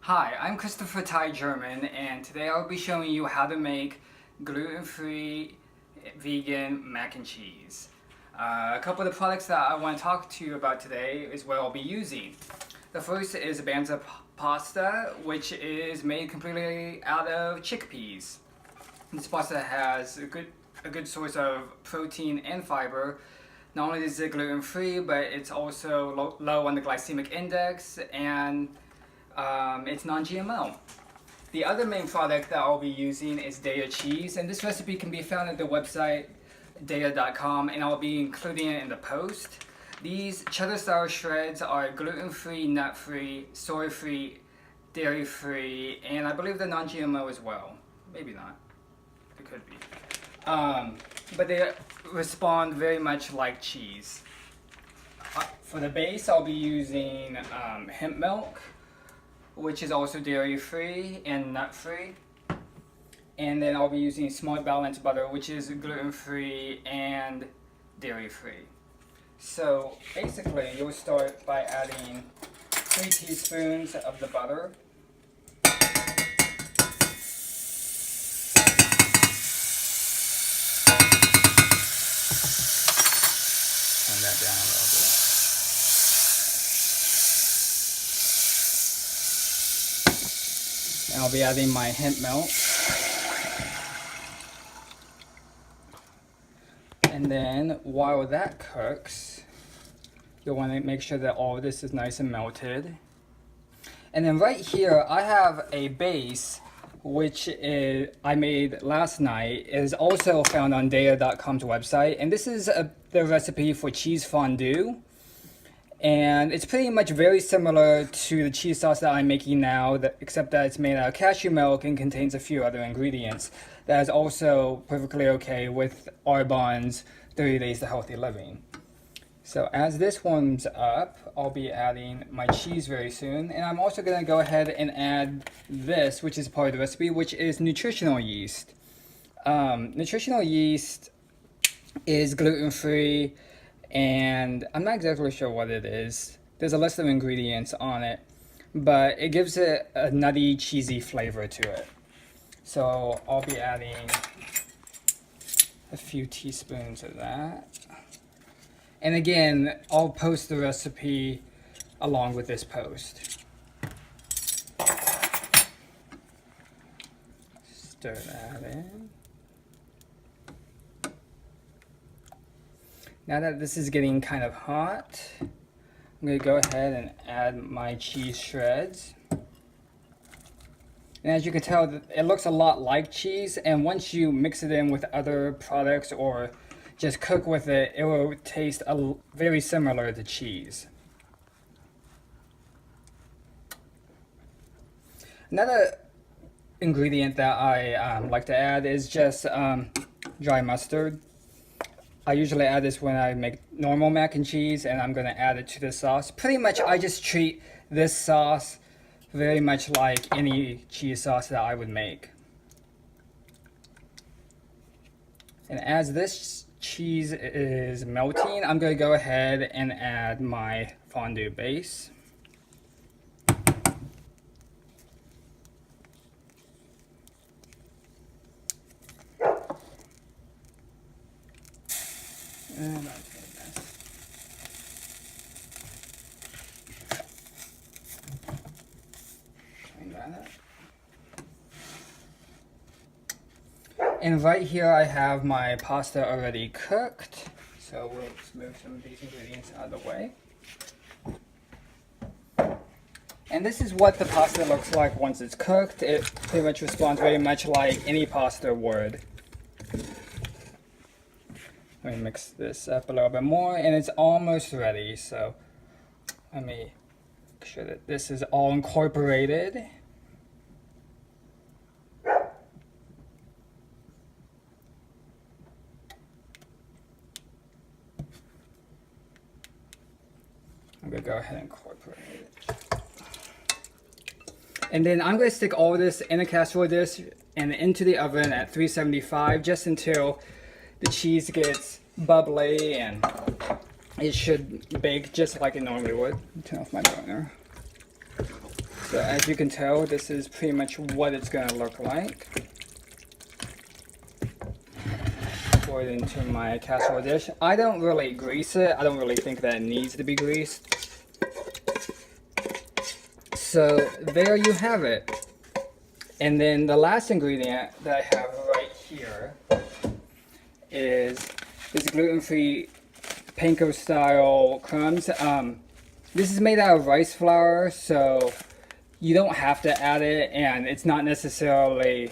Hi, I'm Christopher Thai German, and today I'll be showing you how to make gluten-free vegan mac and cheese. A couple of the products that I want to talk to you about today is what I'll be using. The first is Banza pasta, which is made completely out of chickpeas. This pasta has a good source of protein and fiber. Not only is it gluten-free, but it's also low on the glycemic index, and it's non-GMO. The other main product that I'll be using is Daiya cheese, and this recipe can be found at the website Daiya.com, and I'll be including it in the post. These cheddar style shreds are gluten-free, nut-free, soy-free, dairy-free, and I believe they're non-GMO as well. Maybe not. It could be. But they respond very much like cheese. For the base, I'll be using hemp milk, which is also dairy-free and nut-free. And then I'll be using smart balanced butter, which is gluten-free and dairy-free. So basically, you'll start by adding 3 teaspoons of the butter. Turn that down a little bit. And I'll be adding my hemp milk. And then while that cooks, you'll want to make sure that all of this is nice and melted. And then right here, I have a base which I made last night. It is also found on Daiya.com's website. And this is the recipe for cheese fondue. And it's pretty much very similar to the cheese sauce that I'm making now, except that it's made out of cashew milk and contains a few other ingredients. That is also perfectly okay with Arbonne's 30 Days to Healthy Living. So as this warms up, I'll be adding my cheese very soon. And I'm also going to go ahead and add this, which is part of the recipe, which is nutritional yeast. Nutritional yeast is gluten-free, and I'm not exactly sure what it is. There's a list of ingredients on it, but it gives it a nutty, cheesy flavor to it. So I'll be adding a few teaspoons of that. And again, I'll post the recipe along with this post. Stir that in. Now that this is getting kind of hot, I'm going to go ahead and add my cheese shreds. And as you can tell, it looks a lot like cheese, and once you mix it in with other products or just cook with it, it will taste very similar to cheese. Another ingredient that I like to add is just dry mustard. I usually add this when I make normal mac and cheese, and I'm going to add it to the sauce. Pretty much I just treat this sauce very much like any cheese sauce that I would make. And as this cheese is melting, I'm going to go ahead and add my fondue base. And And right here I have my pasta already cooked, so we'll just move some of these ingredients out of the way. And this is what the pasta looks like once it's cooked. It pretty much responds very much like any pasta would. Let me mix this up a little bit more, and it's almost ready, so let me make sure that this is all incorporated. I'm going to go ahead and incorporate it. And then I'm going to stick all of this in a casserole dish and into the oven at 375 just until the cheese gets bubbly, and it should bake just like it normally would. Turn off my burner. So as you can tell, this is pretty much what it's going to look like. Pour it into my casserole dish. I don't really grease it. I don't really think that it needs to be greased. So there you have it. And then the last ingredient that I have right here is this gluten-free panko style crumbs. This is made out of rice flour, so you don't have to add it, and it's not necessarily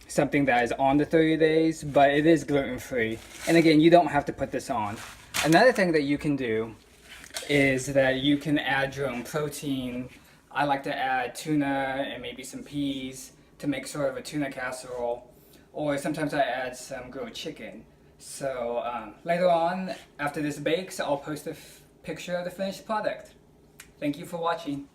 something that is on the 30 days, but it is gluten-free. And again, you don't have to put this on. Another thing that you can do is that you can add your own protein. I like to add tuna and maybe some peas to make sort of a tuna casserole, or sometimes I add some grilled chicken. So later on, after this bakes, I'll post a picture of the finished product. Thank you for watching.